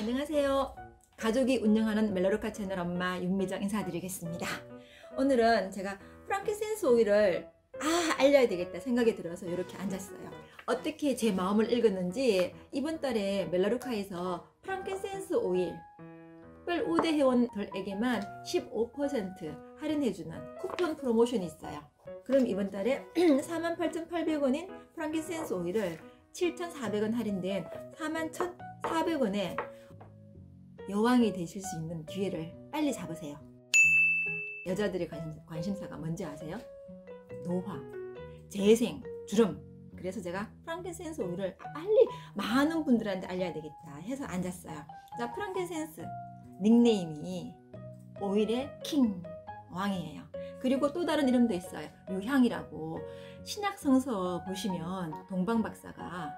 안녕하세요. 가족이 운영하는 멜로로카 채널 엄마 윤미정 인사드리겠습니다. 오늘은 제가 프랑킨센스 오일을 알려야 되겠다 생각이 들어서 이렇게 앉았어요. 어떻게 제 마음을 읽었는지 이번 달에 멜로로카에서 프랑킨센스 오일 특별 우대 회원들에게만 15% 할인해주는 쿠폰 프로모션이 있어요. 그럼 이번 달에 48,800원인 프랑킨센스 오일을 7,400원 할인된 41,400원에 여왕이 되실 수 있는 기회를 빨리 잡으세요. 여자들의 관심사가 뭔지 아세요? 노화, 재생, 주름. 그래서 제가 프랑킨센스 오일을 빨리 많은 분들한테 알려야 되겠다 해서 앉았어요. 자, 프랑킨센스 닉네임이 오일의 킹, 왕이에요. 그리고 또 다른 이름도 있어요. 유향이라고. 신약 성서 보시면 동방박사가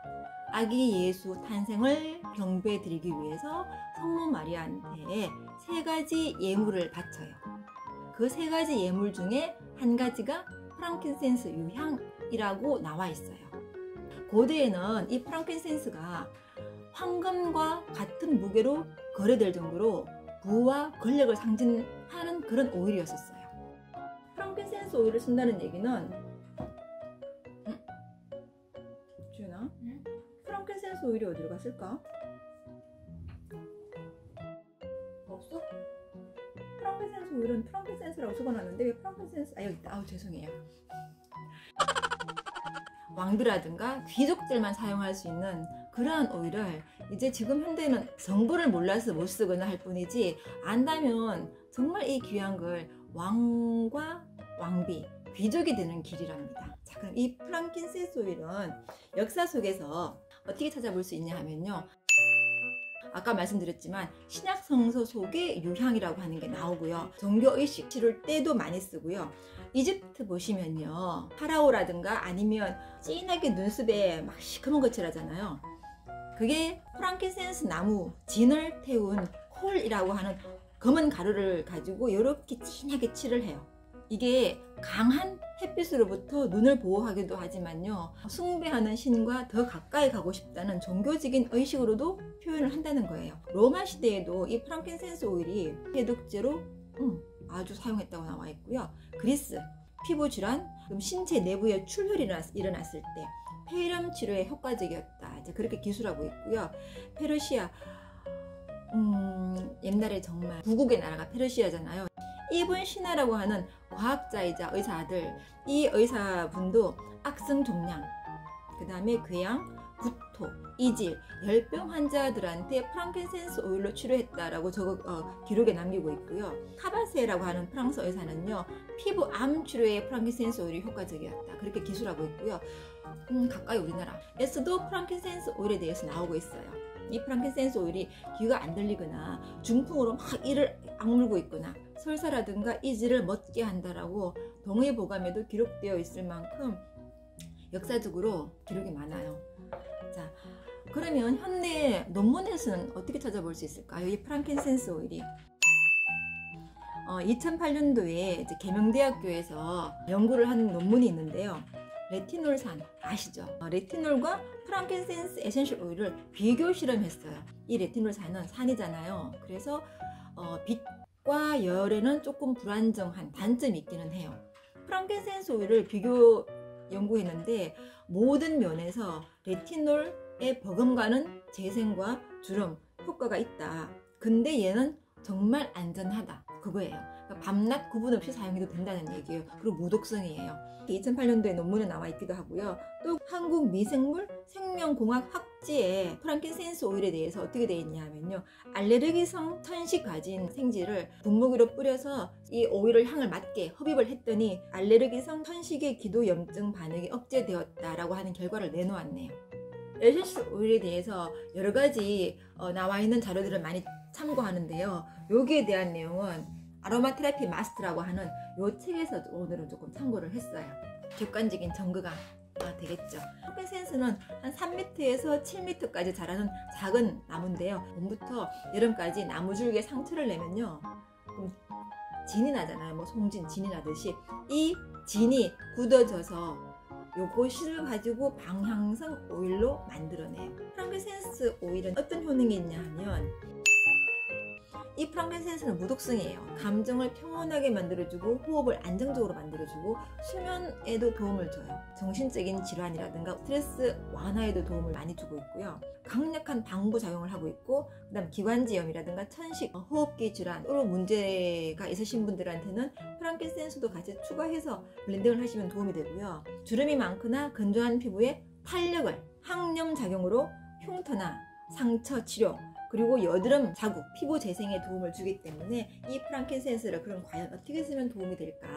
아기 예수 탄생을 경배해 드리기 위해서 성모 마리아한테 3가지 예물을 바쳐요. 그 3가지 예물 중에 한 가지가 프랑킨센스 유향이라고 나와 있어요. 고대에는 이 프랑킨센스가 황금과 같은 무게로 거래될 정도로 부와 권력을 상징하는 그런 오일이었었어요. 프랑킨센스 오일을 쓴다는 얘기는 주연아? 프랑킨센스 오일이 어디로 갔을까? 없어? 프랑킨센스 오일은 프랑킨센스라고 적어놨는데 왜 프랑킨센스 여기 있다. 죄송해요. 왕비라든가 귀족들만 사용할 수 있는 그러한 오일을 이제 지금 현대는 정보를 몰라서 못 쓰거나 할 뿐이지 안다면 정말 이 귀한 걸 왕과 왕비, 귀족이 되는 길이랍니다. 자, 그럼 이 프랑킨센스 오일은 역사 속에서 어떻게 찾아볼 수 있냐 하면요, 아까 말씀드렸지만 신약 성서 속에 유향이라고 하는 게 나오고요, 종교의식 치룰 때도 많이 쓰고요. 이집트 보시면요, 파라오라든가 아니면 진하게 눈썹에 막 시커먼 거 칠하잖아요. 그게 프랑킨센스 나무 진을 태운 콜이라고 하는 검은 가루를 가지고 이렇게 진하게 칠을 해요. 이게 강한 햇빛으로부터 눈을 보호하기도 하지만요, 숭배하는 신과 더 가까이 가고 싶다는 종교적인 의식으로도 표현을 한다는 거예요. 로마 시대에도 이 프랑킨센스 오일이 해독제로 아주 사용했다고 나와 있고요. 그리스 피부 질환, 신체 내부에 출혈이 일어났을 때 폐렴 치료에 효과적이었다, 이제 그렇게 기술하고 있고요. 페르시아, 옛날에 정말 구국의 나라가 페르시아잖아요. 이븐 시나라고 하는 과학자이자 의사 아들, 이 의사분도 악성 종양, 그 다음에 궤양, 구토, 이질, 열병 환자들한테 프랑킨센스 오일로 치료했다라고 기록에 남기고 있고요. 카바세라고 하는 프랑스 의사는요, 피부 암 치료에 프랑킨센스 오일이 효과적이었다, 그렇게 기술하고 있고요. 가까이 우리나라에서도 프랑킨센스 오일에 대해서 나오고 있어요. 이 프랑킨센스 오일이 귀가 안 들리거나 중풍으로 막 이를 악물고 있거나 설사라든가 이질을 멎게 한다라고 동의보감에도 기록되어 있을 만큼 역사적으로 기록이 많아요. 자, 그러면 현대 논문에서는 어떻게 찾아볼 수 있을까요? 이 프랑킨센스 오일이 2008년도에 이제 계명대학교에서 연구를 한 논문이 있는데요. 레티놀산 아시죠? 레티놀과 프랑킨센스 에센셜 오일을 비교 실험했어요. 이 레티놀산은 산이잖아요. 그래서 빛과 열에는 조금 불안정한 단점이 있기는 해요. 프랑킨센스 오일을 비교 연구했는데 모든 면에서 레티놀에 버금가는 재생과 주름 효과가 있다. 근데 얘는 정말 안전하다, 그거예요. 그러니까 밤낮 구분 없이 사용해도 된다는 얘기예요. 그리고 무독성이에요. 2008년도에 논문에 나와 있기도 하고요. 또 한국 미생물 생명공학 학지에 프랑킨센스 오일에 대해서 어떻게 되어 있냐 하면요, 알레르기성 천식 가진 생쥐를 분무기로 뿌려서 이 오일을 향을 맞게 흡입을 했더니 알레르기성 천식의 기도 염증 반응이 억제되었다라고 하는 결과를 내놓았네요. 에센셜 오일에 대해서 여러 가지 나와 있는 자료들을 많이 참고하는데요, 여기에 대한 내용은 아로마 테라피 마스터라고 하는 이 책에서 오늘은 조금 참고를 했어요. 객관적인 증거가 되겠죠. 프랑킨센스는 한 3m에서 7m까지 자라는 작은 나무인데요, 봄부터 여름까지 나무줄기에 상처를 내면요, 진이 나잖아요. 뭐 송진, 진이 나듯이 이 진이 굳어져서 요것을 가지고 방향성 오일로 만들어내요. 프랑킨센스 오일은 어떤 효능이 있냐 하면 이 프랑켄센스는 무독성이에요. 감정을 평온하게 만들어주고 호흡을 안정적으로 만들어주고 수면에도 도움을 줘요. 정신적인 질환이라든가 스트레스 완화에도 도움을 많이 주고 있고요. 강력한 방부 작용을 하고 있고, 그 다음 기관지염이라든가 천식, 호흡기 질환으로 문제가 있으신 분들한테는 프랑켄센스도 같이 추가해서 블렌딩을 하시면 도움이 되고요. 주름이 많거나 건조한 피부에 탄력을, 항염 작용으로 흉터나 상처 치료, 그리고 여드름 자국, 피부 재생에 도움을 주기 때문에 이 프랑켄센스를 그럼 과연 어떻게 쓰면 도움이 될까?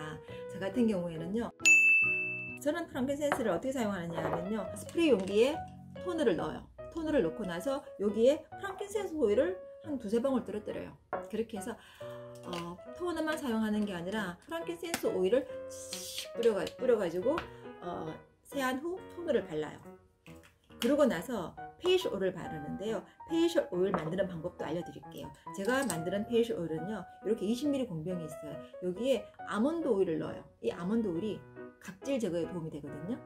저 같은 경우에는요, 저는 프랑켄센스를 어떻게 사용하느냐 하면요, 스프레이 용기에 토너를 넣어요. 토너를 넣고 나서 여기에 프랑켄센스 오일을 한 두세 방울 떨어뜨려요. 그렇게 해서 토너만 사용하는 게 아니라 프랑켄센스 오일을 뿌려가지고 세안 후 토너를 발라요. 그러고 나서 페이셜 오일을 바르는데요. 페이셜 오일 만드는 방법도 알려드릴게요. 제가 만드는 페이셜 오일은요, 이렇게 20ml 공병이 있어요. 여기에 아몬드 오일을 넣어요. 이 아몬드 오일이 각질 제거에 도움이 되거든요.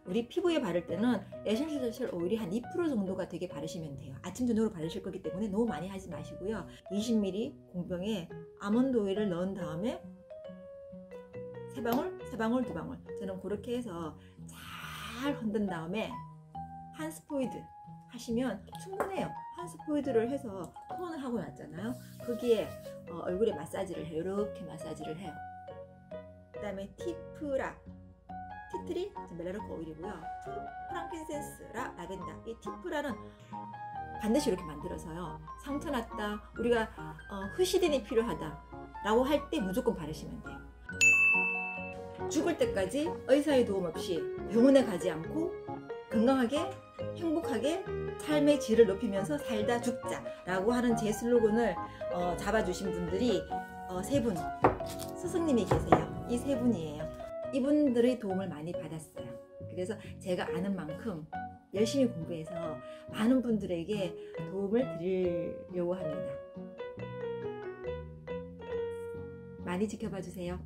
우리 피부에 바를 때는 에센셜 오일이 한 2% 정도가 되게 바르시면 돼요. 아침 저녁으로 바르실 거기 때문에 너무 많이 하지 마시고요. 20ml 공병에 아몬드 오일을 넣은 다음에 3방울, 3방울, 2방울, 저는 그렇게 해서 잘 흔든 다음에 한스포이드 하시면 충분해요. 한스포이드를 해서 톤을 하고 났잖아요. 거기에 얼굴에 마사지를 해요. 이렇게 마사지를 해요. 그 다음에 티트리 멜라노카 오일이고요. 프랑켄센스라 라벤더. 이 티프라는 반드시 이렇게 만들어서요, 상처 났다, 우리가 흐시딘이 필요하다 라고 할 때 무조건 바르시면 돼요. 죽을 때까지 의사의 도움 없이 병원에 가지 않고 건강하게 행복하게 삶의 질을 높이면서 살다 죽자 라고 하는 제 슬로건을 잡아주신 분들이 세 분, 스승님이 계세요. 이 세 분이에요. 이분들의 도움을 많이 받았어요. 그래서 제가 아는 만큼 열심히 공부해서 많은 분들에게 도움을 드리려고 합니다. 많이 지켜봐 주세요.